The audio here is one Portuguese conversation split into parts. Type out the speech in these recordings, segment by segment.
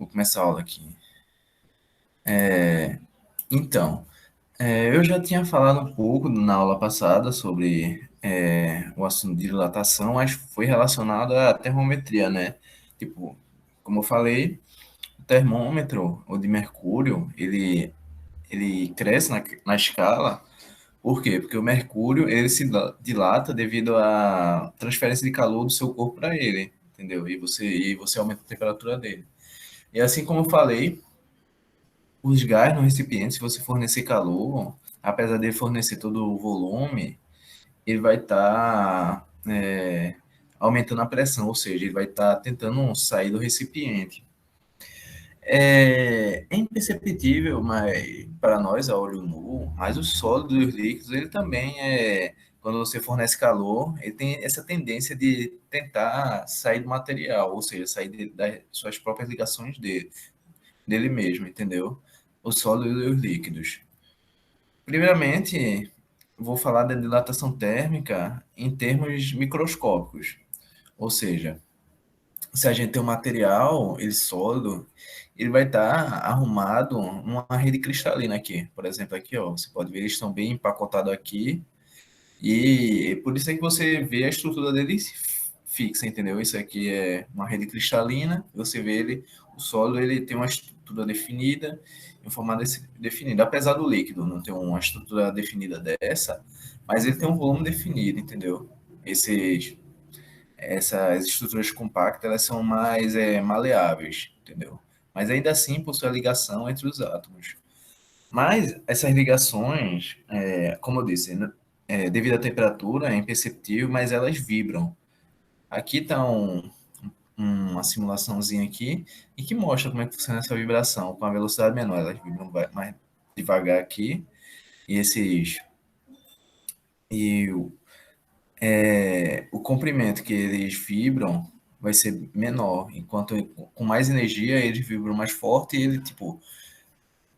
Vou começar a aula aqui. Então, eu já tinha falado um pouco na aula passada sobre o assunto de dilatação, mas foi relacionado à termometria, né? Tipo, como eu falei, o termômetro, o de mercúrio, ele cresce na escala. Por quê? Porque o mercúrio, ele se dilata devido à transferência de calor do seu corpo para ele, entendeu? E você aumenta a temperatura dele. E assim como eu falei, os gás no recipiente, se você fornecer calor, apesar de fornecer todo o volume, ele vai estar aumentando a pressão, ou seja, ele vai estar tentando sair do recipiente. É imperceptível, mas para nós a olho nu, mas o sólido e os líquidos, ele também quando você fornece calor, ele tem essa tendência de tentar sair do material, ou seja, sair das suas próprias ligações dele mesmo, entendeu? O sólido e os líquidos. Primeiramente, vou falar da dilatação térmica em termos microscópicos, ou seja, se a gente tem um material, ele sólido, ele vai estar arrumado numa rede cristalina aqui. Por exemplo, aqui, ó, você pode ver, eles estão bem empacotados aqui, e por isso é que você vê a estrutura deles fixa, entendeu? Isso aqui é uma rede cristalina, você vê ele, o sólido, ele tem uma estrutura definida, em um formato definido. Apesar do líquido não ter uma estrutura definida dessa, mas ele tem um volume definido, entendeu? Esses, essas estruturas compactas, elas são mais maleáveis, entendeu? Mas ainda assim possui a ligação entre os átomos. Mas essas ligações, como eu disse, né, devido à temperatura, é imperceptível, mas elas vibram. Aqui está uma simulaçãozinha aqui e que mostra como é que funciona essa vibração com a velocidade menor. Elas vibram mais devagar aqui e o comprimento que eles vibram vai ser menor, enquanto com mais energia eles vibram mais forte e ele tipo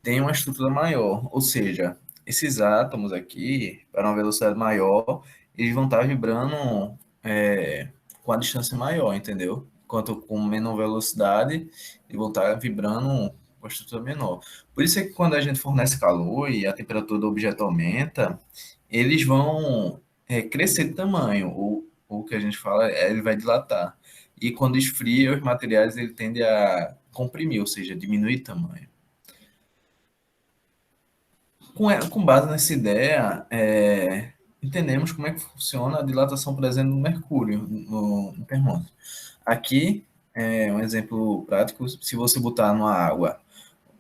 tem uma estrutura maior, ou seja, esses átomos aqui, para uma velocidade maior, eles vão estar vibrando com a distância maior, entendeu? Enquanto com menor velocidade, eles vão estar vibrando com a estrutura menor. Por isso é que quando a gente fornece calor e a temperatura do objeto aumenta, eles vão crescer de tamanho, ou o que a gente fala é ele vai dilatar. E quando esfria, os materiais ele tende a comprimir, ou seja, diminuir de tamanho. Com base nessa ideia, entendemos como é que funciona a dilatação, por exemplo, do mercúrio no termômetro. Aqui é um exemplo prático: se você botar numa água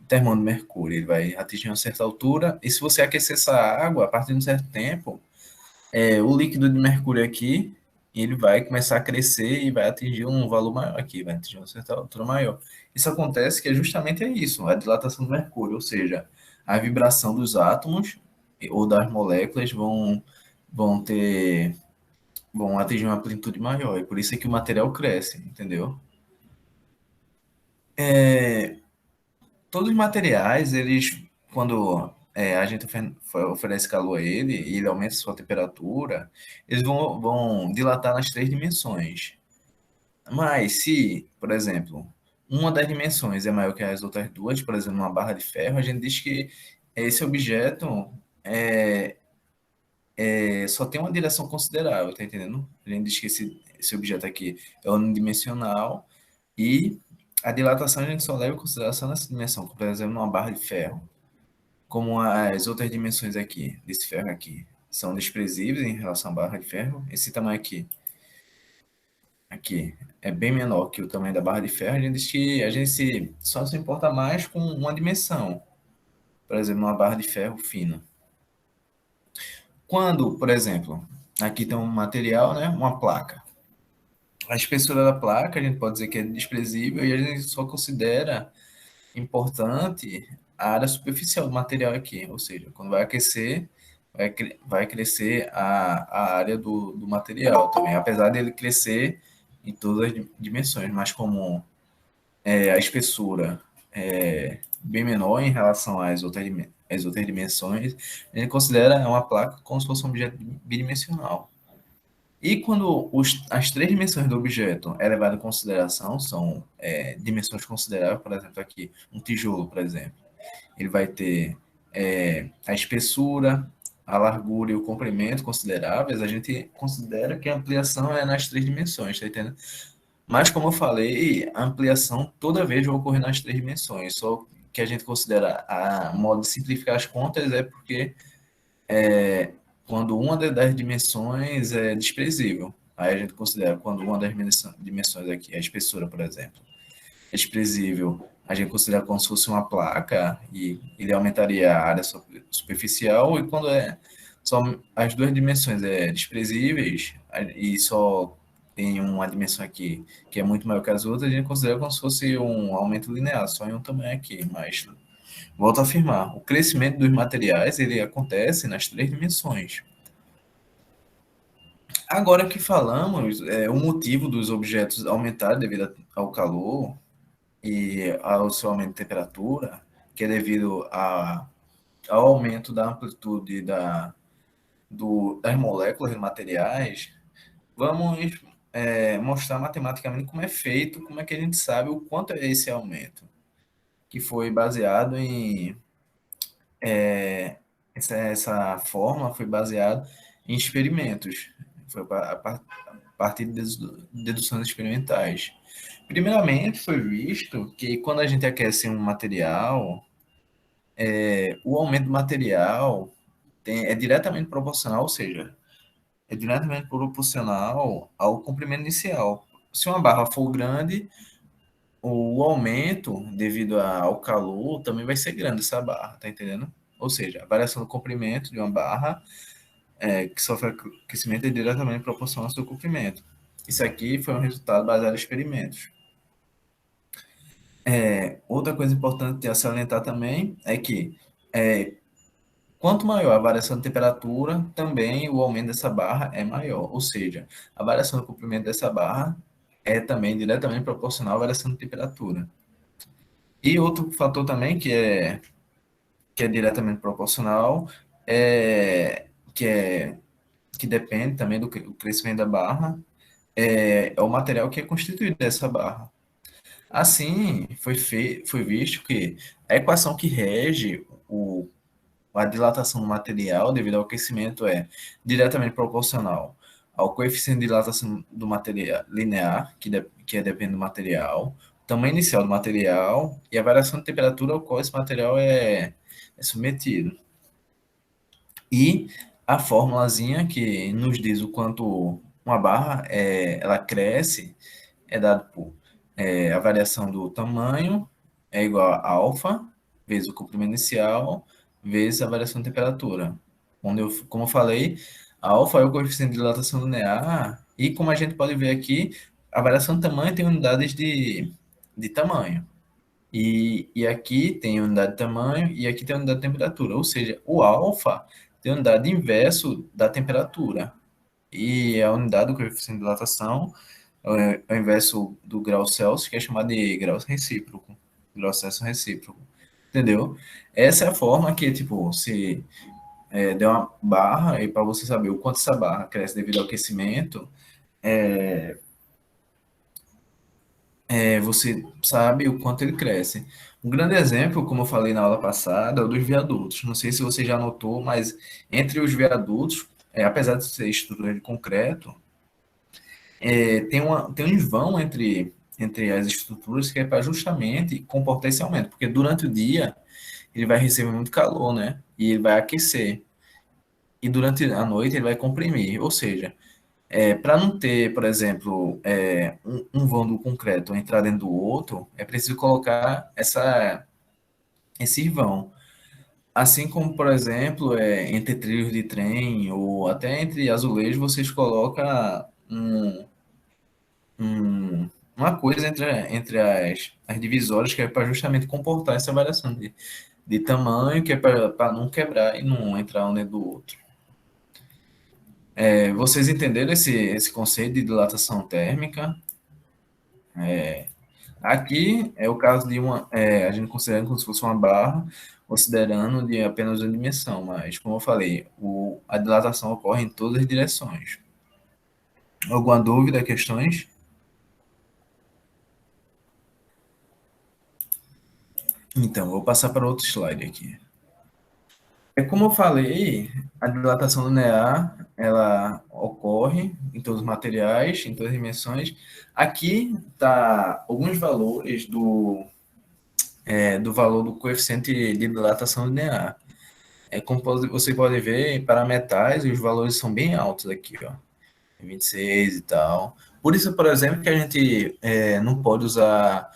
o termômetro de mercúrio, ele vai atingir uma certa altura, e se você aquecer essa água, a partir de um certo tempo, o líquido de mercúrio aqui, ele vai começar a crescer e vai atingir um valor maior aqui, vai atingir uma certa altura maior. Isso acontece que é justamente isso, a dilatação do mercúrio, ou seja, a vibração dos átomos ou das moléculas vão vão atingir uma amplitude maior, e por isso é que o material cresce, entendeu? Todos os materiais, eles, quando a gente oferece calor a ele e ele aumenta sua temperatura, eles vão dilatar nas três dimensões. Mas se, por exemplo, uma das dimensões é maior que as outras duas, por exemplo, uma barra de ferro, a gente diz que esse objeto só tem uma direção considerável, tá entendendo? A gente diz que esse objeto aqui é unidimensional e a dilatação a gente só leva em consideração nessa dimensão, por exemplo, uma barra de ferro. Como as outras dimensões aqui, desse ferro aqui, são desprezíveis em relação à barra de ferro, esse tamanho aqui é bem menor que o tamanho da barra de ferro, a gente diz que a gente só se importa mais com uma dimensão, por exemplo, uma barra de ferro fina. Quando, por exemplo, aqui tem um material, né, uma placa. A espessura da placa, a gente pode dizer que é desprezível e a gente só considera importante a área superficial do material aqui, ou seja, quando vai aquecer, vai crescer a área do material também, apesar dele crescer em todas as dimensões, mas como a espessura é bem menor em relação às outras dimensões, a gente considera uma placa como se fosse um objeto bidimensional. E quando as três dimensões do objeto é levado em consideração, são dimensões consideráveis, por exemplo, aqui, um tijolo, por exemplo, ele vai ter a espessura, a largura e o comprimento consideráveis, a gente considera que a ampliação é nas três dimensões, tá entendendo? Mas, como eu falei, a ampliação toda vez vai ocorrer nas três dimensões, só que a gente considera a modo de simplificar as contas é porque quando uma das dimensões é desprezível. Aí a gente considera quando uma das dimensões aqui, a espessura, por exemplo, é desprezível, a gente considera como se fosse uma placa e ele aumentaria a área superficial, e quando só as duas dimensões desprezíveis e só tem uma dimensão aqui que é muito maior que as outras, a gente considera como se fosse um aumento linear, só em um tamanho aqui, mas volto a afirmar, o crescimento dos materiais ele acontece nas três dimensões. Agora que falamos, o motivo dos objetos aumentar devido ao calor e ao seu aumento de temperatura, que é devido ao aumento da amplitude das moléculas de materiais, vamos mostrar matematicamente como é feito, como é que a gente sabe o quanto é esse aumento, que foi baseado em essa fórmula foi baseada em experimentos, foi a partir de deduções experimentais. Primeiramente, foi visto que quando a gente aquece um material, o aumento do material é diretamente proporcional, ou seja, é diretamente proporcional ao comprimento inicial. Se uma barra for grande, o aumento devido ao calor também vai ser grande essa barra, tá entendendo? Ou seja, a variação do comprimento de uma barra que sofre aquecimento é diretamente proporcional ao seu comprimento. Isso aqui foi um resultado baseado em experimentos. Outra coisa importante a salientar também é que quanto maior a variação de temperatura, também o aumento dessa barra é maior. Ou seja, a variação do comprimento dessa barra é também diretamente proporcional à variação de temperatura. E outro fator também que é diretamente proporcional, é, que, é, que depende também do crescimento da barra, é o material que é constituído dessa barra. Assim, foi visto que a equação que rege a dilatação do material devido ao aquecimento é diretamente proporcional ao coeficiente de dilatação do material linear, que depende do material, o tamanho inicial do material e a variação de temperatura ao qual esse material é submetido. E a formulazinha que nos diz o quanto uma barra ela cresce é dado por a variação do tamanho é igual a alfa vezes o comprimento inicial vezes a variação de temperatura. Como eu falei, a alfa é o coeficiente de dilatação linear e como a gente pode ver aqui, a variação de tamanho tem unidades de tamanho. E aqui tem unidade de tamanho e aqui tem unidade de temperatura. Ou seja, o alfa tem unidade inverso da temperatura. E a unidade do coeficiente de dilatação é o inverso do grau Celsius, que é chamado de grau recíproco. Grau Celsius recíproco. Entendeu? Essa é a forma que, tipo, se der uma barra, e para você saber o quanto essa barra cresce devido ao aquecimento, você sabe o quanto ele cresce. Um grande exemplo, como eu falei na aula passada, é o dos viadutos. Não sei se você já notou, mas entre os viadutos, apesar de ser estrutura de concreto, tem um vão entre as estruturas que é para justamente comportar esse aumento, porque durante o dia ele vai receber muito calor, né? E ele vai aquecer. E durante a noite ele vai comprimir. Ou seja, para não ter, por exemplo, um vão do concreto entrar dentro do outro, é preciso colocar esse vão. Assim como, por exemplo, entre trilhos de trem ou até entre azulejos, vocês colocam uma coisa entre as divisórias que é para justamente comportar essa variação de tamanho, que é para não quebrar e não entrar um dentro do outro. Vocês entenderam esse conceito de dilatação térmica? Aqui é o caso de a gente considerando como se fosse uma barra, considerando de apenas uma dimensão, mas como eu falei, a dilatação ocorre em todas as direções. Alguma dúvida, questões? Então, vou passar para outro slide aqui. É como eu falei, a dilatação linear, ela ocorre em todos os materiais, em todas as dimensões. Aqui tá alguns valores do valor do coeficiente de dilatação linear. Como você pode ver, para metais, os valores são bem altos aqui, ó. 26 e tal. Por isso, por exemplo, que a gente não pode usar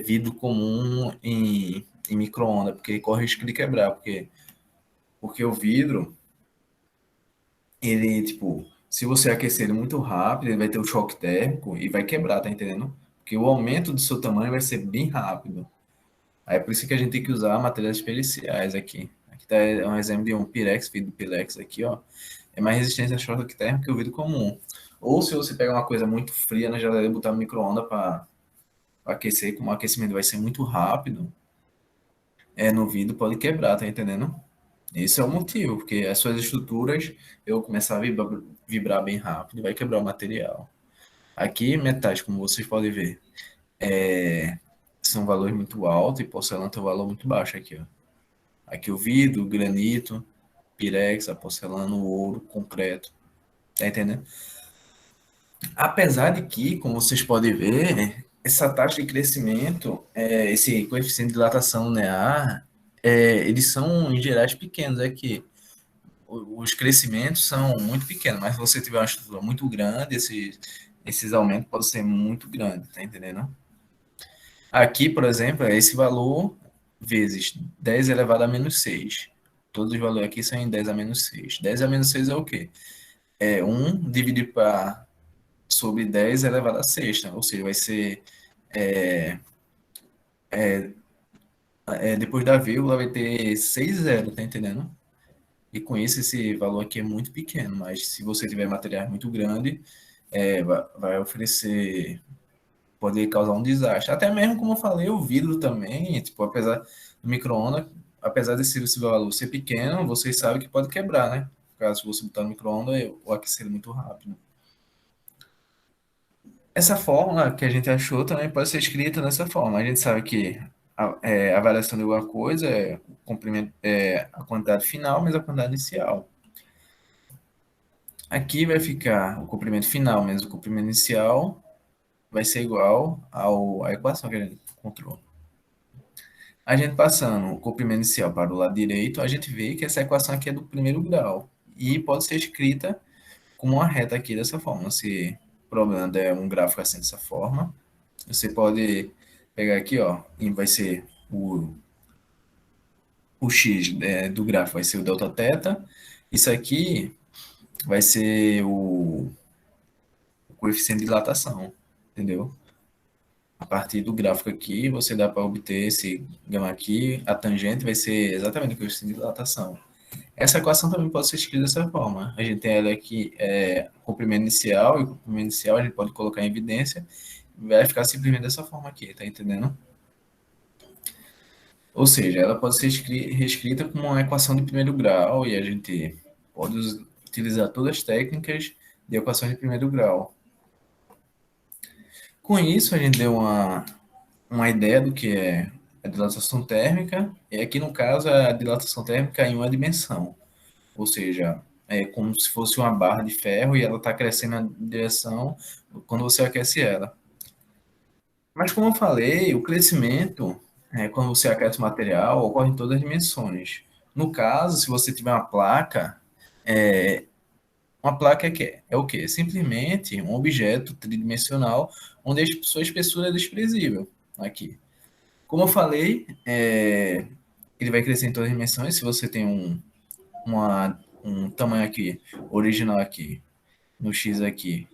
vidro comum em micro-ondas, porque corre risco de quebrar, porque o vidro, ele, tipo, se você aquecer ele muito rápido, ele vai ter o choque térmico e vai quebrar, tá entendendo? Porque o aumento do seu tamanho vai ser bem rápido. Aí é por isso que a gente tem que usar materiais especiais aqui. Aqui tá um exemplo de um Pirex, vidro Pirex aqui, ó. É mais resistente a choque térmico que o vidro comum. Ou se você pegar uma coisa muito fria na geladeira e botar no micro-ondas para aquecer, como o aquecimento vai ser muito rápido, no vidro pode quebrar, tá entendendo? Esse é o motivo, porque as suas estruturas eu começar a vibrar bem rápido e vai quebrar o material. Aqui, metais, como vocês podem ver, são valores muito altos e porcelana tem um valor muito baixo aqui, ó. Aqui o vidro, o granito, pirex, a porcelana, o ouro, o concreto. Tá entendendo? Apesar de que, como vocês podem ver, essa taxa de crescimento, esse coeficiente de dilatação linear, eles são em gerais pequenos. É que os crescimentos são muito pequenos, mas se você tiver uma estrutura muito grande, esses aumentos podem ser muito grandes, tá entendendo? Aqui, por exemplo, é esse valor vezes 10 elevado a menos 6. Todos os valores aqui são em 10 a menos 6. 10 a menos 6 é o quê? É 1 dividido sobre 10 elevado a sexta, ou seja, vai ser depois da vírgula vai ter 6 zero, tá entendendo? E com isso esse valor aqui é muito pequeno, mas se você tiver materiais muito grande, vai oferecer, pode causar um desastre. Até mesmo, como eu falei, o vidro também, tipo, apesar do micro-ondas, apesar desse valor ser pequeno, vocês sabem que pode quebrar, né? Caso você botar no micro-ondas ou aquecer ele muito rápido. Essa fórmula que a gente achou também pode ser escrita dessa forma. A gente sabe que a variação de alguma coisa é o comprimento, a quantidade final, mas a quantidade inicial. Aqui vai ficar o comprimento final menos o comprimento inicial vai ser igual à equação que a gente encontrou. A gente passando o comprimento inicial para o lado direito, a gente vê que essa equação aqui é do primeiro grau e pode ser escrita como uma reta aqui dessa forma. Se o problema é um gráfico assim dessa forma, você pode pegar aqui, ó, e vai ser o x do gráfico vai ser o delta θ. Isso aqui vai ser o coeficiente de dilatação, entendeu? A partir do gráfico aqui, você dá para obter esse gama aqui, a tangente vai ser exatamente o coeficiente de dilatação. Essa equação também pode ser escrita dessa forma. A gente tem ela aqui, comprimento inicial, e o comprimento inicial a gente pode colocar em evidência, vai ficar simplesmente dessa forma aqui, tá entendendo? Ou seja, ela pode ser reescrita como uma equação de primeiro grau e a gente pode utilizar todas as técnicas de equações de primeiro grau. Com isso, a gente deu uma ideia do que é a dilatação térmica, e aqui no caso a dilatação térmica em uma dimensão, ou seja, é como se fosse uma barra de ferro e ela está crescendo na direção quando você aquece ela. Mas como eu falei, o crescimento, quando você aquece o material, ocorre em todas as dimensões. No caso, se você tiver uma placa é o quê? Simplesmente um objeto tridimensional onde a sua espessura é desprezível. Aqui. Como eu falei, ele vai crescer em todas as dimensões. Se você tem um tamanho aqui, original aqui, no X aqui,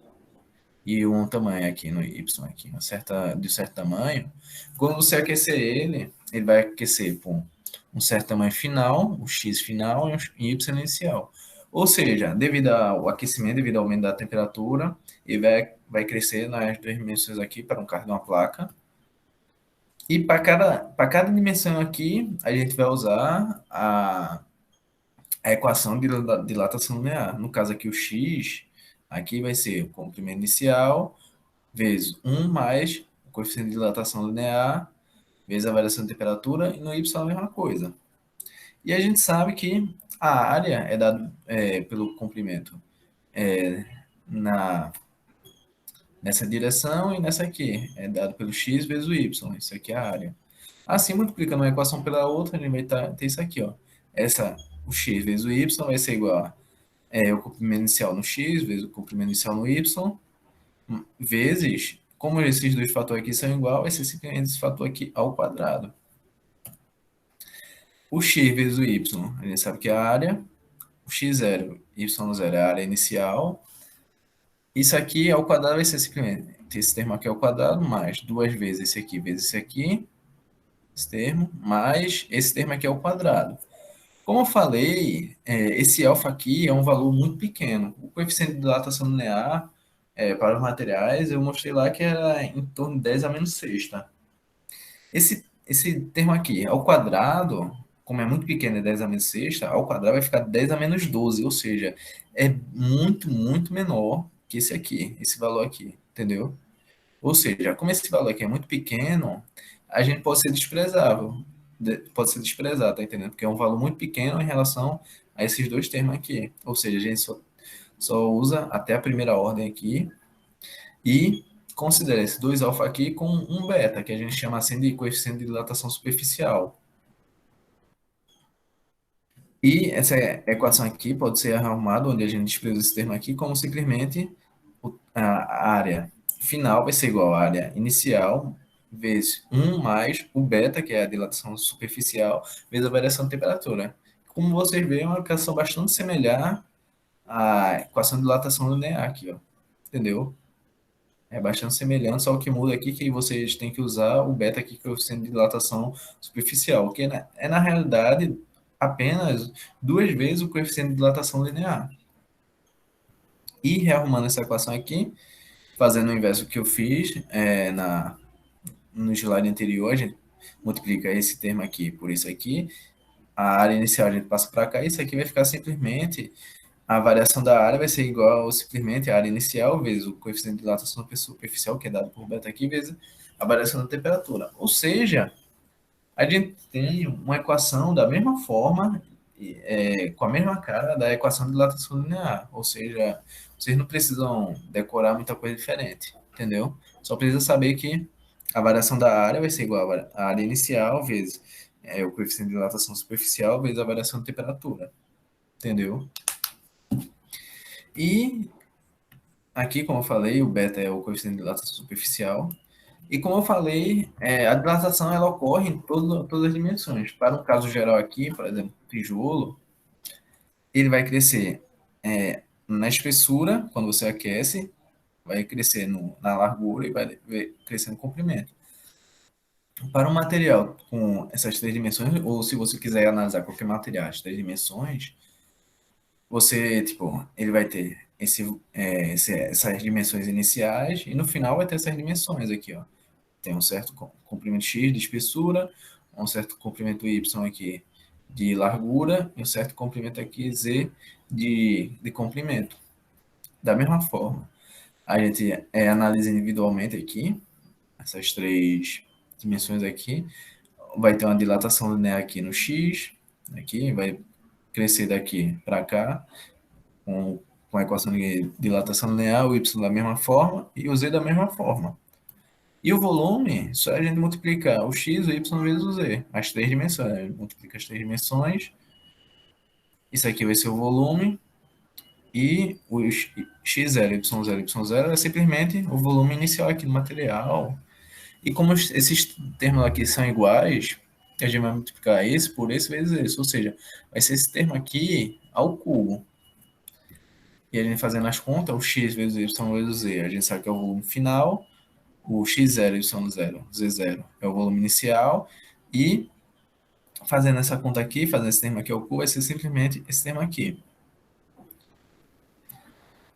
e um tamanho aqui no Y aqui, de certo tamanho, quando você aquecer ele vai aquecer por um certo tamanho final, o X final e o Y inicial. Ou seja, devido ao aquecimento, devido ao aumento da temperatura, ele vai crescer nas duas dimensões aqui para um carro de uma placa. E para cada dimensão aqui, a gente vai usar a equação de dilatação linear. No caso aqui, o x, Aqui vai ser o comprimento inicial vezes 1 mais o coeficiente de dilatação linear vezes a variação de temperatura, e no y a mesma coisa. E a gente sabe que a área é dada pelo comprimento na, nessa direção, e nessa aqui é dado pelo x vezes o y. Isso aqui é a área. Assim, multiplicando uma equação pela outra, a gente vai ter isso aqui, ó. O x vezes o y vai ser igual a o comprimento inicial no x vezes o comprimento inicial no y, vezes, como esses dois fatores aqui são iguais, vai ser simplesmente esse fator aqui ao quadrado. O x vezes o y, a gente sabe que é a área. O x0, y0 é a área inicial. Isso aqui ao quadrado vai ser simplesmente esse termo aqui ao quadrado, mais duas vezes esse aqui, vezes esse aqui, esse termo, mais esse termo aqui ao quadrado. Como eu falei, esse alfa aqui é um valor muito pequeno. O coeficiente de dilatação linear para os materiais, eu mostrei lá que era em torno de 10 a menos sexta. Esse termo aqui, ao quadrado, como é muito pequeno, é 10 a menos sexta, ao quadrado vai ficar 10 a menos 12, ou seja, é muito, muito menor que esse aqui, esse valor aqui, entendeu? Ou seja, como esse valor aqui é muito pequeno, a gente pode ser desprezável, pode ser desprezado, tá entendendo? Porque é um valor muito pequeno em relação a esses dois termos aqui. Ou seja, a gente só usa até a primeira ordem aqui e considera esses dois alfa aqui com um beta, que a gente chama assim de coeficiente de dilatação superficial. E essa equação aqui pode ser arrumada, onde a gente despreza esse termo aqui, como simplesmente a área final vai ser igual à área inicial vezes 1 mais o beta, que é a dilatação superficial, vezes a variação de temperatura. Como vocês veem, é uma equação bastante semelhante à equação de dilatação linear aqui, ó. Entendeu? É bastante semelhante, só o que muda aqui é que vocês têm que usar o beta aqui, que é o coeficiente de dilatação superficial, que é na realidade apenas duas vezes o coeficiente de dilatação linear. E rearrumando essa equação aqui, fazendo o inverso que eu fiz no slide anterior, a gente multiplica esse termo aqui por isso aqui, a área inicial a gente passa para cá, isso aqui vai ficar simplesmente, a variação da área vai ser igual simplesmente a área inicial vezes o coeficiente de dilatação superficial, que é dado por beta aqui, vezes a variação da temperatura. Ou seja, a gente tem uma equação da mesma forma, com a mesma cara da equação de dilatação linear. Ou seja, vocês não precisam decorar muita coisa diferente, entendeu? Só precisa saber que a variação da área vai ser igual à área inicial vezes o coeficiente de dilatação superficial vezes a variação de temperatura, entendeu? E aqui, como eu falei, o beta é o coeficiente de dilatação superficial. E como eu falei, a dilatação ela ocorre em todas as dimensões. Para um caso geral aqui, por exemplo, tijolo, ele vai crescer na espessura, quando você aquece, vai crescer na largura e vai crescer no comprimento. Para um material com essas três dimensões, ou se você quiser analisar qualquer material de três dimensões, você, tipo, ele vai ter essas dimensões iniciais e no final vai ter essas dimensões aqui, ó. Tem um certo comprimento x de espessura, um certo comprimento y aqui de largura e um certo comprimento aqui z de comprimento. Da mesma forma, a gente analisa individualmente aqui, essas três dimensões aqui, vai ter uma dilatação linear aqui no x, aqui vai crescer daqui para cá, com a equação de dilatação linear, o y da mesma forma e o z da mesma forma. E o volume, só a gente multiplicar o x, o y vezes o z, as três dimensões. A gente multiplica as três dimensões, isso aqui vai ser o volume, e o x0, y0, y0 é simplesmente o volume inicial aqui do material. E como esses termos aqui são iguais, a gente vai multiplicar esse por esse vezes esse, ou seja, vai ser esse termo aqui ao cubo. E a gente fazendo as contas, o x vezes o y vezes o z, a gente sabe que é o volume final, o x0, y0, z0 é o volume inicial, e fazendo essa conta aqui, fazendo esse termo aqui ao cubo, vai ser simplesmente esse termo aqui.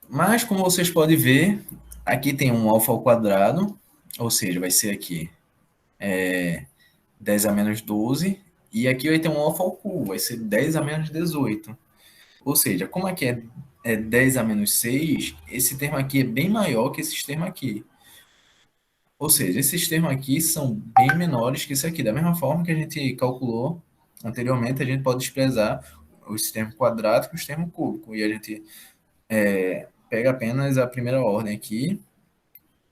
Mas, como vocês podem ver, aqui tem um alfa ao quadrado, ou seja, vai ser aqui 10 a menos 12, e aqui vai ter um alfa ao cubo, vai ser 10 a menos 18. Ou seja, como aqui é 10 a menos 6, esse termo aqui é bem maior que esse termo aqui. Ou seja, esses termos aqui são bem menores que isso aqui. Da mesma forma que a gente calculou anteriormente, a gente pode desprezar os termos quadráticos e os termos cúbicos. E a gente pega apenas a primeira ordem aqui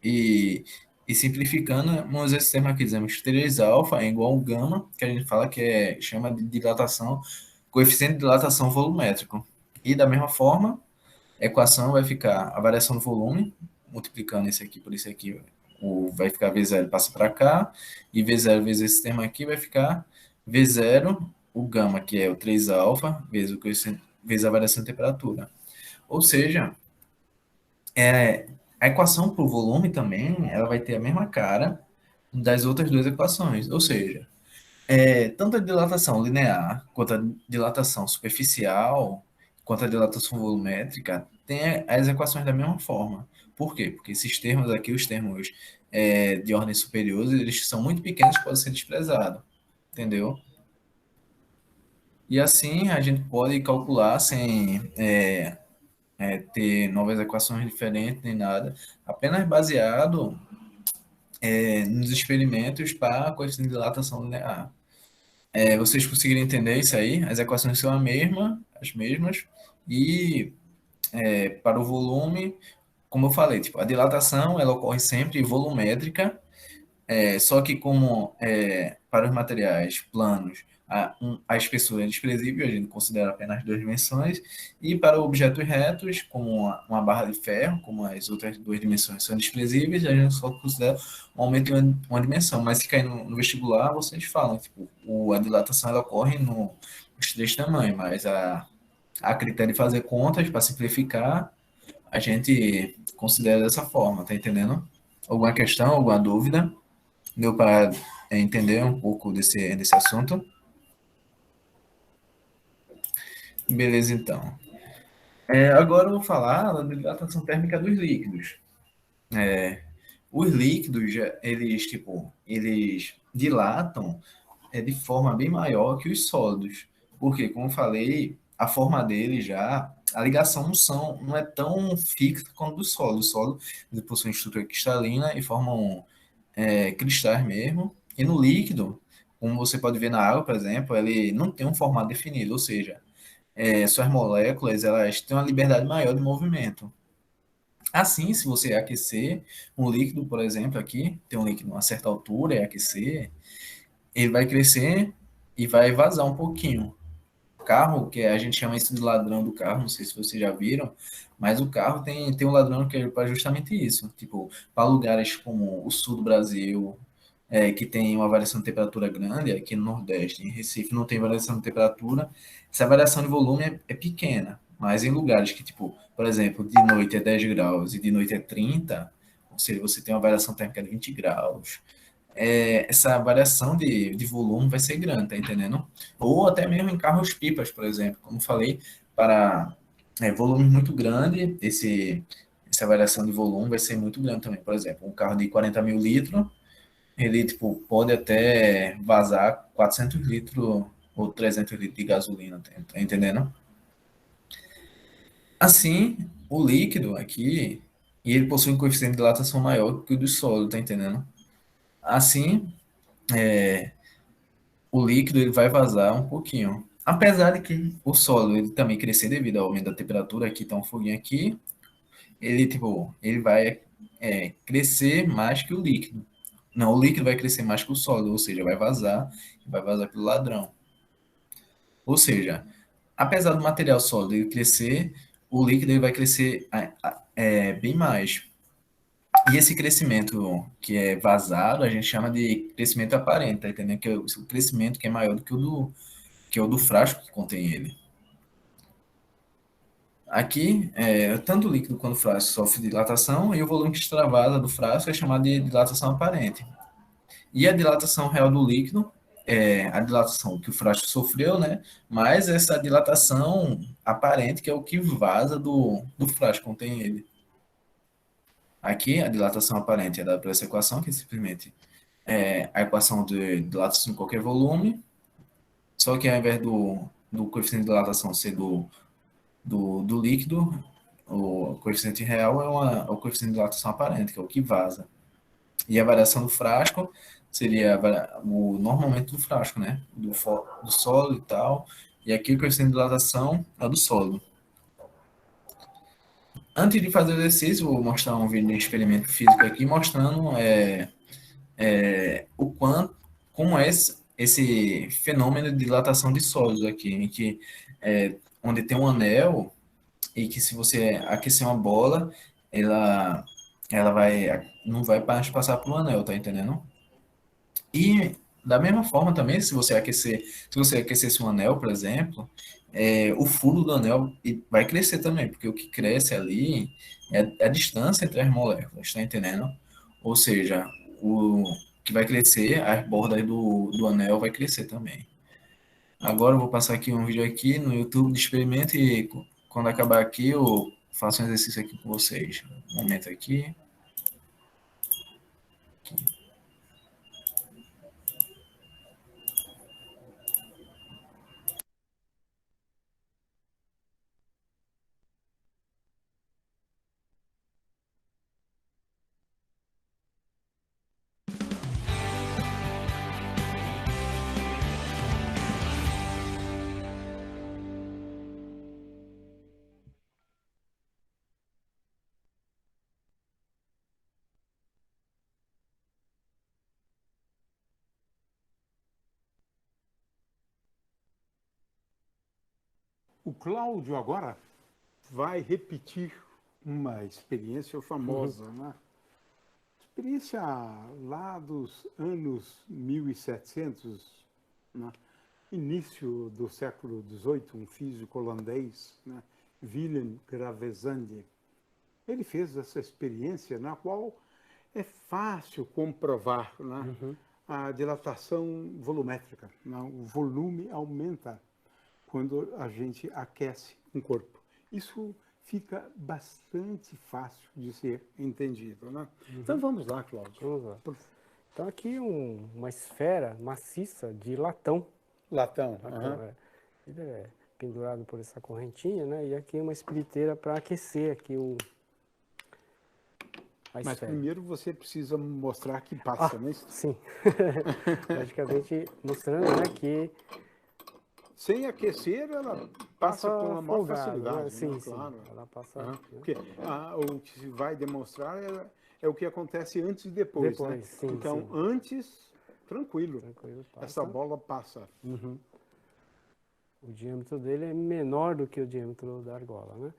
e, e simplificando, vamos usar esse termo aqui, dizemos que 3 alfa é igual ao gama, que a gente fala que chama de dilatação, coeficiente de dilatação volumétrico. E da mesma forma, a equação vai ficar a variação do volume, multiplicando esse aqui por esse aqui, vai ficar V0 passa para cá, e V0 vezes esse termo aqui vai ficar V0, o gama, que é o 3 alfa, vezes a variação de temperatura. Ou seja, a equação para o volume também, ela vai ter a mesma cara das outras duas equações. Ou seja, tanto a dilatação linear quanto a dilatação superficial, quanto a dilatação volumétrica, têm as equações da mesma forma. Por quê? Porque esses termos aqui, os termos de ordem superior, eles são muito pequenos e podem ser desprezados. Entendeu? E assim a gente pode calcular sem ter novas equações diferentes nem nada, apenas baseado nos experimentos para a coeficiente de dilatação linear. Vocês conseguiram entender isso aí? As equações são as mesmas, e para o volume, como eu falei, tipo, a dilatação ela ocorre sempre volumétrica, só que como para os materiais planos a espessura é desprezível, a gente considera apenas duas dimensões, e para objetos retos, como uma barra de ferro, como as outras duas dimensões são desprezíveis, a gente só considera um aumento em uma dimensão. Mas se cair no vestibular, vocês falam, tipo, a dilatação ela ocorre nos três tamanhos, mas a critério de fazer contas, para simplificar, a gente considera dessa forma, tá entendendo? Alguma questão, alguma dúvida? Deu para entender um pouco desse assunto? Beleza, então. Agora eu vou falar da dilatação térmica dos líquidos. Os líquidos, eles, tipo, eles dilatam de forma bem maior que os sólidos. Porque, como eu falei, a forma deles já, a ligação não é tão fixa quanto do sólido. O sólido, ele possui estrutura cristalina e formam cristais mesmo. E no líquido, como você pode ver na água, por exemplo, ele não tem um formato definido, ou seja, suas moléculas elas têm uma liberdade maior de movimento. Assim, se você aquecer um líquido, por exemplo, aqui, tem um líquido a uma certa altura e aquecer, ele vai crescer e vai vazar um pouquinho. O carro, que a gente chama isso de ladrão do carro, não sei se vocês já viram, mas o carro tem um ladrão que é para justamente isso. Tipo, para lugares como o sul do Brasil, que tem uma variação de temperatura grande, aqui no Nordeste, em Recife não tem variação de temperatura, essa variação de volume é pequena, mas em lugares que, tipo, por exemplo, de noite é 10 graus e de noite é 30, ou seja, você tem uma variação térmica de 20 graus, essa variação de volume vai ser grande, tá entendendo? Ou até mesmo em carros-pipas, por exemplo, como falei, para volume muito grande, essa variação de volume vai ser muito grande também. Por exemplo, um carro de 40 mil litros, ele tipo, pode até vazar 400 litros ou 300 litros de gasolina, tá entendendo? Assim, o líquido aqui, e ele possui um coeficiente de dilatação maior que o do sólido, tá entendendo? Assim, o líquido ele vai vazar um pouquinho. Apesar de que o sólido ele também crescer devido ao aumento da temperatura, aqui tá um foguinho aqui, ele tipo, ele vai crescer mais que o líquido. Não, o líquido vai crescer mais que o sólido, ou seja, vai vazar pelo ladrão. Ou seja, apesar do material sólido ele crescer, o líquido ele vai crescer bem mais. E esse crescimento que é vazado, a gente chama de crescimento aparente, tá entendendo? Que é o crescimento que é maior do que o do frasco que contém ele. Aqui, tanto o líquido quanto o frasco sofre dilatação e o volume que extravasa do frasco é chamado de dilatação aparente. E a dilatação real do líquido é a dilatação que o frasco sofreu, né? Mais essa dilatação aparente, que é o que vaza do frasco que contém ele. Aqui, a dilatação aparente é dada por essa equação, que é simplesmente a equação de dilatação de qualquer volume, só que ao invés do coeficiente de dilatação ser do líquido, o coeficiente real é o coeficiente de dilatação aparente, que é o que vaza. E a variação do frasco seria o normalmente do frasco, né? Do sólido e tal. E aqui o coeficiente de dilatação é do sólido. Antes de fazer o exercício, vou mostrar um vídeo de experimento físico aqui mostrando o quanto, como é esse fenômeno de dilatação de sólidos aqui, em que onde tem um anel e que se você aquecer uma bola, ela não vai mais passar por um anel, tá entendendo? E da mesma forma também, se você aquecesse um anel, por exemplo, o furo do anel vai crescer também, porque o que cresce ali é a distância entre as moléculas, tá entendendo? Ou seja, o que vai crescer, as bordas do anel vai crescer também. Agora eu vou passar aqui um vídeo aqui no YouTube de experimento e quando acabar aqui eu faço um exercício aqui com vocês. Um momento aqui. O Cláudio agora vai repetir uma experiência famosa, né? Experiência lá dos anos 1700, né? Início do século XVIII, um físico holandês, né? Willem Gravesande. Ele fez essa experiência na qual é fácil comprovar, né? A dilatação volumétrica, né? O volume aumenta quando a gente aquece um corpo. Isso fica bastante fácil de ser entendido, né? Então vamos lá, Cláudio. Vamos lá. Então aqui uma esfera maciça de latão. Latão. Ele é pendurado por essa correntinha, né? E aqui uma espiriteira para aquecer aqui a Mas esfera. primeiro você precisa mostrar que passa, né? Sim. Praticamente mostrando, né, que sem aquecer, ela passa com uma maior facilidade, né? Sim, Claro. sim, ela passa... Né? Porque o que se vai demonstrar é o que acontece antes e depois, né? Sim, então, sim. Antes, tranquilo, passa. essa bola passa. O diâmetro dele é menor do que o diâmetro da argola, né?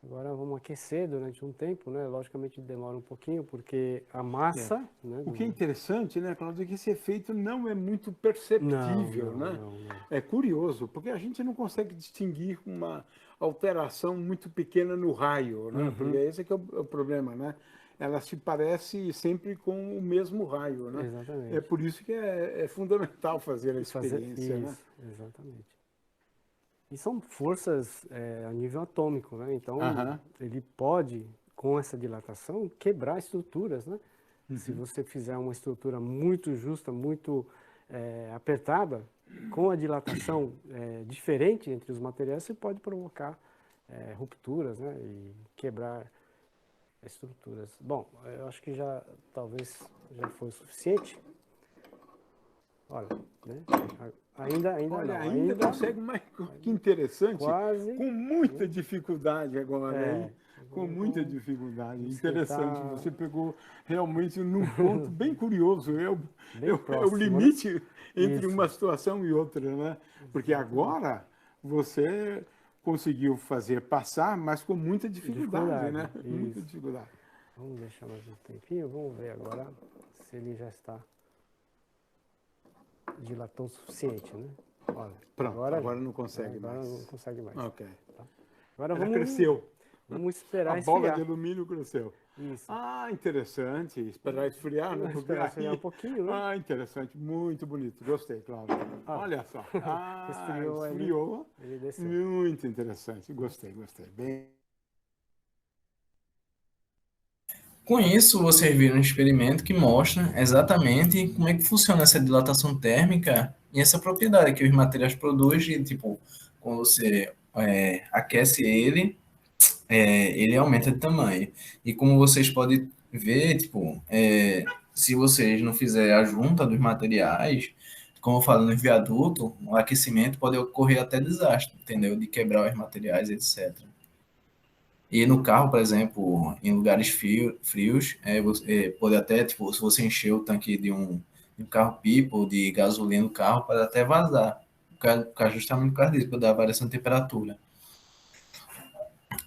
Agora vamos aquecer durante um tempo, né? Logicamente demora um pouquinho, porque a massa... Né, o que é interessante, né, Cláudio, é que esse efeito não é muito perceptível, né? Não. É curioso, porque a gente não consegue distinguir uma alteração muito pequena no raio, né? Porque esse é que é o problema, né? Ela se parece sempre com o mesmo raio, né? Exatamente. É por isso que é fundamental fazer a experiência, né? Exatamente. E são forças a nível atômico, né? Então, ele pode, com essa dilatação, quebrar estruturas, né? Se você fizer uma estrutura muito justa, muito apertada, com a dilatação diferente entre os materiais, você pode provocar rupturas, né? E quebrar estruturas. Bom, eu acho que talvez já foi o suficiente. Olha, né? Ainda consegue, mas que interessante. Quase. Com muita dificuldade agora, hein? Com muita dificuldade. Interessante. Você pegou realmente num ponto bem curioso. É o limite entre uma situação e outra, né? Porque agora você conseguiu fazer passar, mas com muita dificuldade, né? Isso. Muita dificuldade. Vamos deixar mais um tempinho. Vamos ver agora se ele já está dilatou o suficiente, né? Olha, pronto, agora não consegue mais. Agora não consegue mais. Ok. Tá? Agora cresceu. Vamos esperar esfriar. A bola de alumínio cresceu. Isso. Interessante. Esperar esfriar, né? Esperar esfriar um pouquinho, né? Interessante. Muito bonito. Gostei, Cláudio. Olha só. Esfriou. Ele desceu. Muito interessante. Gostei. Bem... Com isso, vocês viram um experimento que mostra exatamente como é que funciona essa dilatação térmica e essa propriedade que os materiais produzem, tipo, quando você aquece ele, ele aumenta de tamanho. E como vocês podem ver, tipo, se vocês não fizerem a junta dos materiais, como eu falo no viaduto, o aquecimento pode ocorrer até desastre, entendeu? De quebrar os materiais, etc. E no carro, por exemplo, em lugares frios, pode até, tipo, se você encher o tanque de um carro-pipa ou de gasolina no carro, pode até vazar. Justamente por causa disso, por dar variação de temperatura.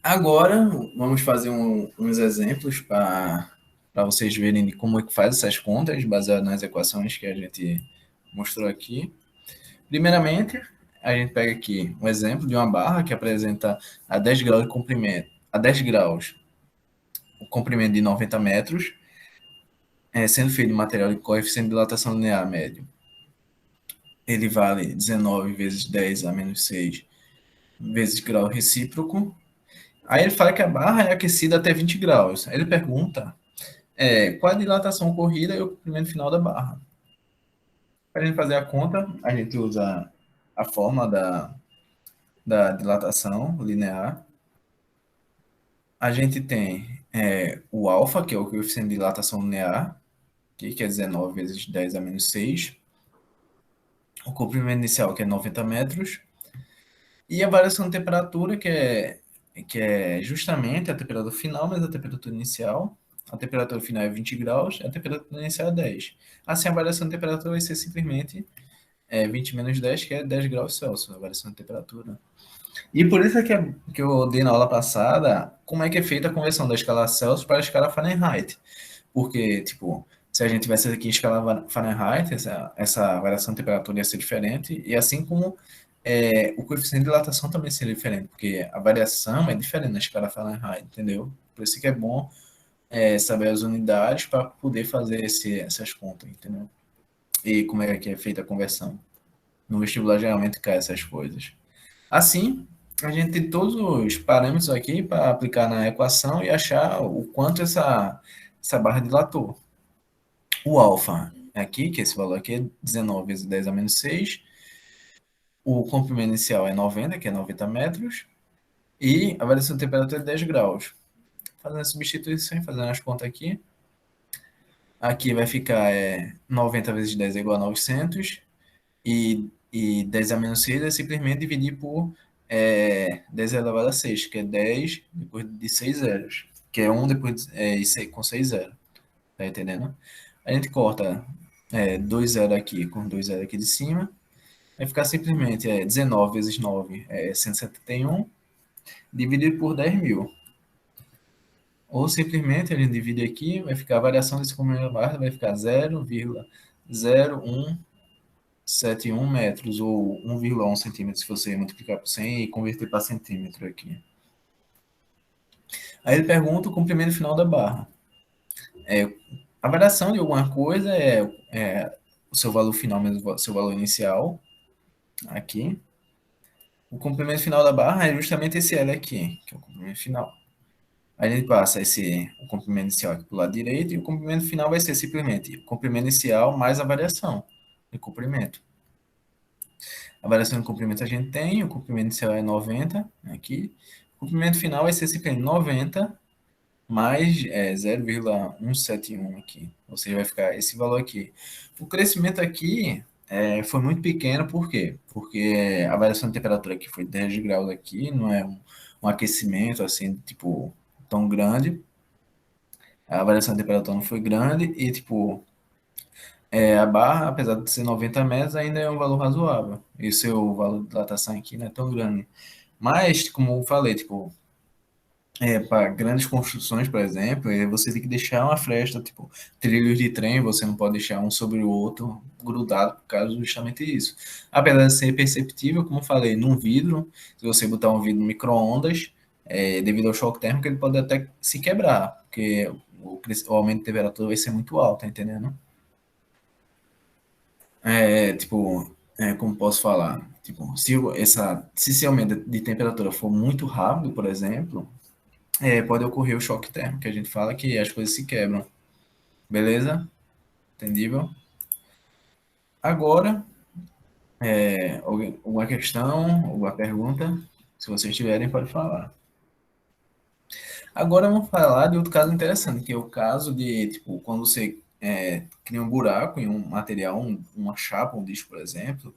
Agora, vamos fazer uns exemplos para vocês verem de como é que faz essas contas, baseado nas equações que a gente mostrou aqui. Primeiramente, a gente pega aqui um exemplo de uma barra que apresenta a 10 graus de comprimento, a 10 graus, o comprimento de 90 metros, sendo feito de material de coeficiente de dilatação linear médio. Ele vale 19 vezes 10 a menos 6 vezes grau recíproco. Aí ele fala que a barra é aquecida até 20 graus. Aí ele pergunta qual a dilatação ocorrida e o comprimento final da barra. Para a gente fazer a conta, a gente usa a fórmula da dilatação linear. A gente tem o alfa, que é o coeficiente de dilatação linear, que é 19 vezes 10 a menos 6. O comprimento inicial, que é 90 metros. E a variação de temperatura, que é justamente a temperatura final, mas a temperatura inicial. A temperatura final é 20 graus, a temperatura inicial é 10. Assim, a variação de temperatura vai ser simplesmente 20 menos 10, que é 10 graus Celsius, a variação de temperatura. E por isso que eu dei na aula passada como é que é feita a conversão da escala Celsius para a escala Fahrenheit. Porque, tipo, se a gente tivesse aqui em escala Fahrenheit, essa variação de temperatura ia ser diferente, e assim como o coeficiente de dilatação também seria diferente, porque a variação é diferente na escala Fahrenheit, entendeu? Por isso que é bom saber as unidades para poder fazer essas contas, entendeu? E como é que é feita a conversão. No vestibular geralmente cai essas coisas. Assim, a gente tem todos os parâmetros aqui para aplicar na equação e achar o quanto essa barra dilatou. O alfa aqui, que esse valor aqui é 19 vezes 10 a menos 6. O comprimento inicial é 90, que é 90 metros. E a variação de temperatura é 10 graus. Fazendo a substituição, fazendo as contas aqui. Aqui vai ficar 90 vezes 10 é igual a 900. E 10 a menos 6 é simplesmente dividir por 10 elevado a 6, que é 10 depois de 6 zeros. Que é 1 depois com 6 zeros. Tá entendendo? A gente corta 2 zeros aqui com 2 zeros aqui de cima. Vai ficar simplesmente 19 vezes 9 é 171, dividido por 10.000. Ou simplesmente a gente divide aqui, vai ficar a variação desse comprimento da barra, vai ficar 0,0171 metros, ou 1,1 centímetros, se você multiplicar por 100 e converter para centímetro aqui. Aí ele pergunta o comprimento final da barra. A variação de alguma coisa é o seu valor final menos o seu valor inicial, aqui. O comprimento final da barra é justamente esse L aqui, que é o comprimento final. Aí a gente passa o comprimento inicial aqui para o lado direito, e o comprimento final vai ser simplesmente o comprimento inicial mais a variação de comprimento. A variação de comprimento a gente tem, o comprimento inicial é 90, aqui. O comprimento final vai ser simplesmente 90 mais 0,171 aqui. Ou seja, vai ficar esse valor aqui. O crescimento aqui foi muito pequeno, por quê? Porque a variação de temperatura aqui foi 10 graus aqui, não é um aquecimento assim, tipo, tão grande. A variação de temperatura não foi grande e, tipo, a barra, apesar de ser 90 metros, ainda é um valor razoável. E o seu valor de dilatação aqui não é tão grande. Mas, como eu falei, tipo, para grandes construções, por exemplo, você tem que deixar uma fresta, tipo, trilhos de trem, você não pode deixar um sobre o outro grudado, por causa justamente isso. Apesar de ser perceptível, como eu falei, num vidro, se você botar um vidro no micro-ondas, devido ao choque térmico, ele pode até se quebrar, porque o aumento de temperatura vai ser muito alto, tá entendendo? Tipo, como posso falar? Tipo, se esse aumento de temperatura for muito rápido, por exemplo, pode ocorrer o choque térmico, que a gente fala que as coisas se quebram. Beleza? Entendível? Agora, alguma questão, alguma pergunta? Se vocês tiverem, pode falar. Agora vamos falar de outro caso interessante, que é o caso de, tipo, quando você cria um buraco em um material, uma chapa, um disco, por exemplo,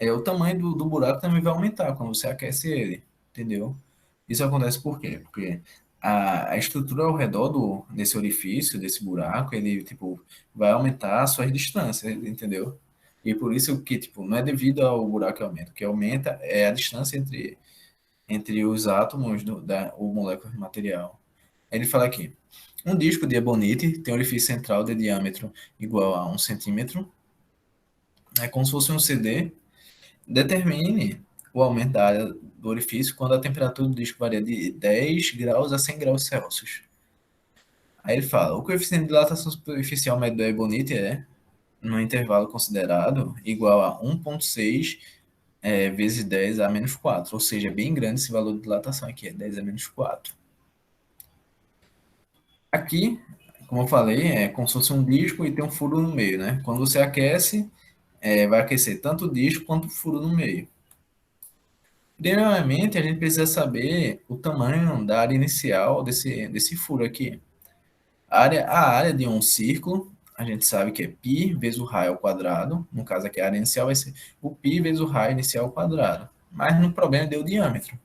o tamanho do buraco também vai aumentar quando você aquece ele, entendeu? Isso acontece por quê? Porque a estrutura ao redor desse orifício, desse buraco, ele, tipo, vai aumentar as suas distâncias, entendeu? E por isso que, tipo, não é devido ao buraco que aumenta. O que aumenta é a distância entre os átomos ou moléculas do material. Ele fala aqui, um disco de ebonite tem um orifício central de diâmetro igual a 1 centímetro, é como se fosse um CD. Determine o aumento da área do orifício quando a temperatura do disco varia de 10 graus a 100 graus Celsius. Aí ele fala, o coeficiente de dilatação superficial médio da ebonite no intervalo considerado, igual a 1,6 vezes 10 a menos 4, ou seja, é bem grande esse valor de dilatação aqui, é 10 a menos 4. Aqui, como eu falei, é como se fosse um disco e tem um furo no meio, né? Quando você aquece, vai aquecer tanto o disco quanto o furo no meio. Primeiramente, a gente precisa saber o tamanho da área inicial desse furo aqui. A área de um círculo, a gente sabe que é π vezes o raio ao quadrado. No caso aqui, a área inicial vai ser o π vezes o raio inicial ao quadrado. Mas no problema deu o diâmetro.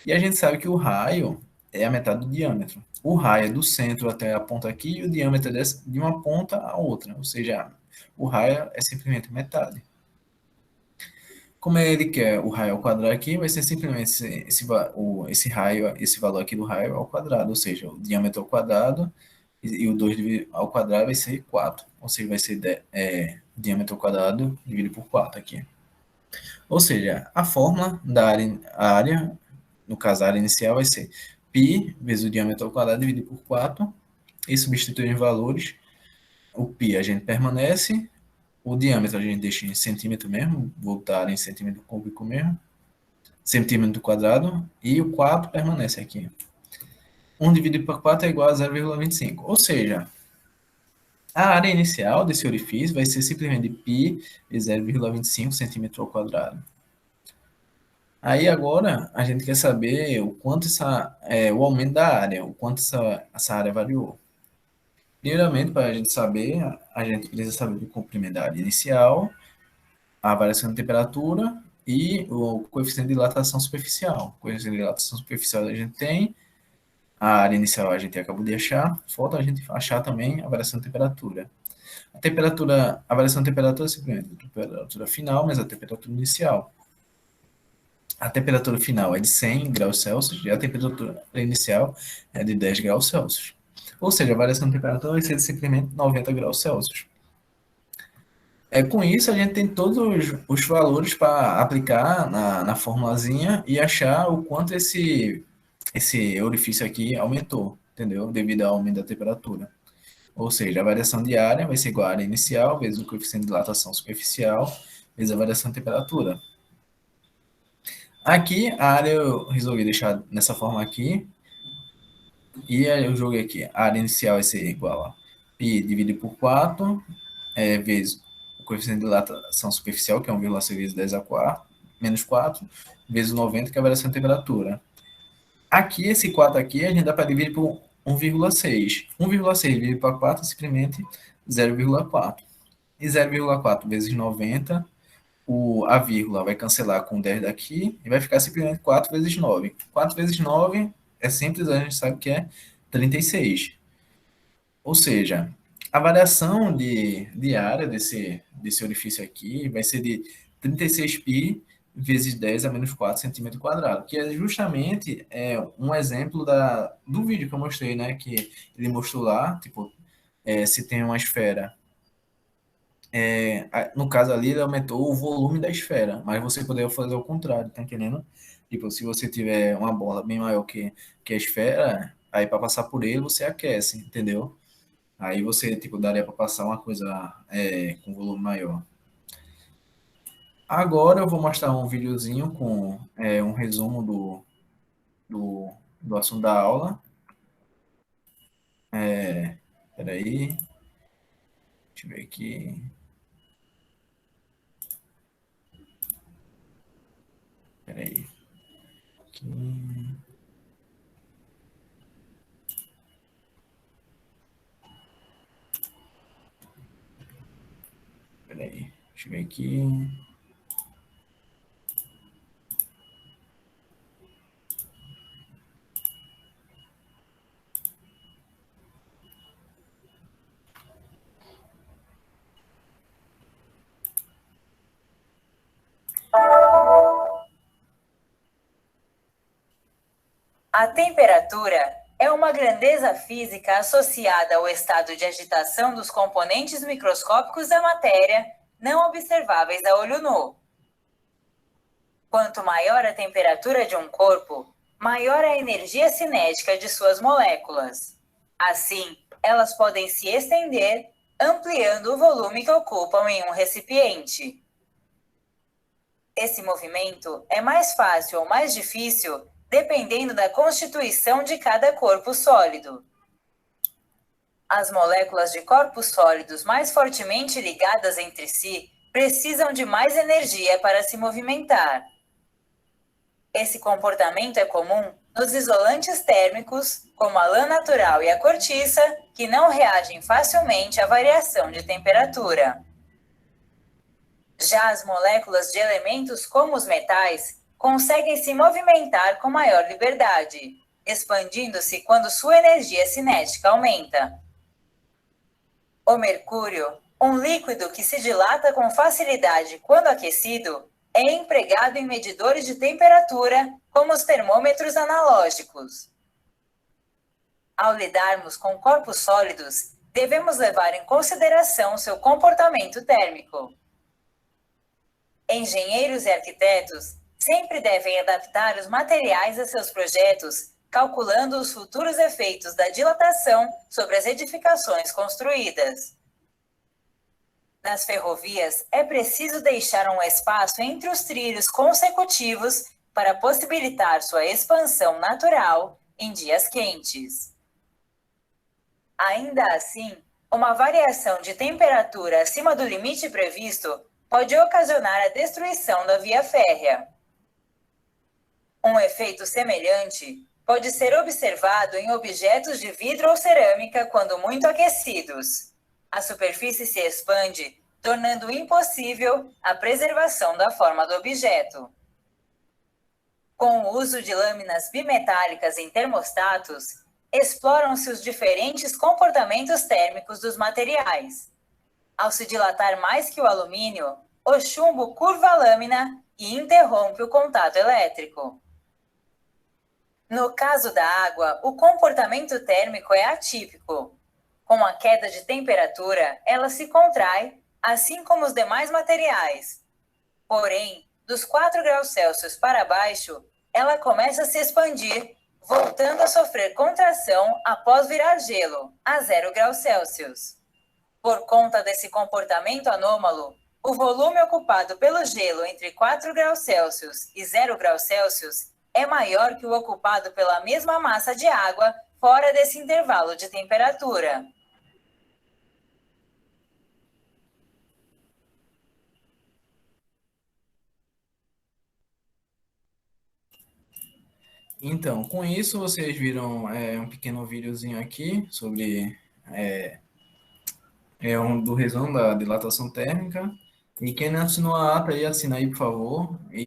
E a gente sabe que o raio é a metade do diâmetro. O raio é do centro até a ponta aqui e o diâmetro é de uma ponta a outra. Ou seja, o raio é simplesmente metade. Como ele quer o raio ao quadrado aqui, vai ser simplesmente esse raio, esse valor aqui do raio ao quadrado, ou seja, o diâmetro ao quadrado e o 2 ao quadrado vai ser 4, ou seja, vai ser diâmetro ao quadrado dividido por 4 aqui. Ou seja, a fórmula da área, no caso a área inicial, vai ser π vezes o diâmetro ao quadrado dividido por 4, e substituir em valores, o π a gente permanece, o diâmetro a gente deixa em centímetro mesmo, voltar em centímetro cúbico mesmo, centímetro quadrado, e o 4 permanece aqui. 1 dividido por 4 é igual a 0,25. Ou seja, a área inicial desse orifício vai ser simplesmente π de 0,25 centímetro ao quadrado. Aí agora a gente quer saber o quanto o aumento da área, o quanto essa área variou. Primeiramente, para a gente saber, a gente precisa saber do comprimento da área inicial, a variação de temperatura e o coeficiente de dilatação superficial. O coeficiente de dilatação superficial a gente tem, a área inicial a gente acabou de achar, falta a gente achar também a variação de temperatura. A variação de temperatura é simplesmente a temperatura final, mas a temperatura inicial. A temperatura final é de 100 graus Celsius e a temperatura inicial é de 10 graus Celsius. Ou seja, a variação de temperatura vai ser de simplesmente 90 graus Celsius. Com isso, a gente tem todos os valores para aplicar na formulazinha e achar o quanto esse orifício aqui aumentou, entendeu? Devido ao aumento da temperatura. Ou seja, a variação de área vai ser igual à área inicial vezes o coeficiente de dilatação superficial vezes a variação de temperatura. Aqui, a área eu resolvi deixar nessa forma aqui. E aí eu joguei aqui. A área inicial vai ser igual a π dividido por 4, vezes o coeficiente de dilatação superficial, que é 1,6 vezes 10 a 4, menos 4, vezes 90, que é a variação de temperatura. Aqui, esse 4 aqui, a gente dá para dividir por 1,6. 1,6 dividido por 4 é simplesmente 0,4. E 0,4 vezes 90, a vírgula vai cancelar com 10 daqui e vai ficar simplesmente 4 vezes 9. 4 vezes 9 é simples, a gente sabe que é 36. Ou seja, a variação de área desse orifício aqui vai ser de 36π vezes 10 a menos 4 centímetro quadrado, que é justamente um exemplo do vídeo que eu mostrei, né? Que ele mostrou lá, tipo, se tem uma esfera. No caso ali, ele aumentou o volume da esfera, mas você poderia fazer o contrário, tá entendendo? Tipo, se você tiver uma bola bem maior que a esfera, aí para passar por ele você aquece, entendeu? Aí você, tipo, daria para passar uma coisa com volume maior. Agora eu vou mostrar um videozinho com um resumo do assunto da aula. Peraí, deixa eu ver aqui. Peraí, Peraí, deixa eu ver aqui. A temperatura é uma grandeza física associada ao estado de agitação dos componentes microscópicos da matéria, não observáveis a olho nu. Quanto maior a temperatura de um corpo, maior a energia cinética de suas moléculas. Assim, elas podem se estender, ampliando o volume que ocupam em um recipiente. Esse movimento é mais fácil ou mais difícil dependendo da constituição de cada corpo sólido. As moléculas de corpos sólidos mais fortemente ligadas entre si precisam de mais energia para se movimentar. Esse comportamento é comum nos isolantes térmicos, como a lã natural e a cortiça, que não reagem facilmente à variação de temperatura. Já as moléculas de elementos como os metais conseguem se movimentar com maior liberdade, expandindo-se quando sua energia cinética aumenta. O mercúrio, um líquido que se dilata com facilidade quando aquecido, é empregado em medidores de temperatura, como os termômetros analógicos. Ao lidarmos com corpos sólidos, devemos levar em consideração seu comportamento térmico. Engenheiros e arquitetos sempre devem adaptar os materiais a seus projetos, calculando os futuros efeitos da dilatação sobre as edificações construídas. Nas ferrovias, é preciso deixar um espaço entre os trilhos consecutivos para possibilitar sua expansão natural em dias quentes. Ainda assim, uma variação de temperatura acima do limite previsto pode ocasionar a destruição da via férrea. Um efeito semelhante pode ser observado em objetos de vidro ou cerâmica quando muito aquecidos. A superfície se expande, tornando impossível a preservação da forma do objeto. Com o uso de lâminas bimetálicas em termostatos, exploram-se os diferentes comportamentos térmicos dos materiais. Ao se dilatar mais que o alumínio, o chumbo curva a lâmina e interrompe o contato elétrico. No caso da água, o comportamento térmico é atípico. Com a queda de temperatura, ela se contrai, assim como os demais materiais. Porém, dos 4 graus Celsius para baixo, ela começa a se expandir, voltando a sofrer contração após virar gelo, a 0 graus Celsius. Por conta desse comportamento anômalo, o volume ocupado pelo gelo entre 4 graus Celsius e 0 graus Celsius é maior que o ocupado pela mesma massa de água fora desse intervalo de temperatura. Então, com isso, vocês viram um pequeno videozinho aqui sobre do resumo da dilatação térmica. E quem não assinou a ata aí, assina aí, por favor.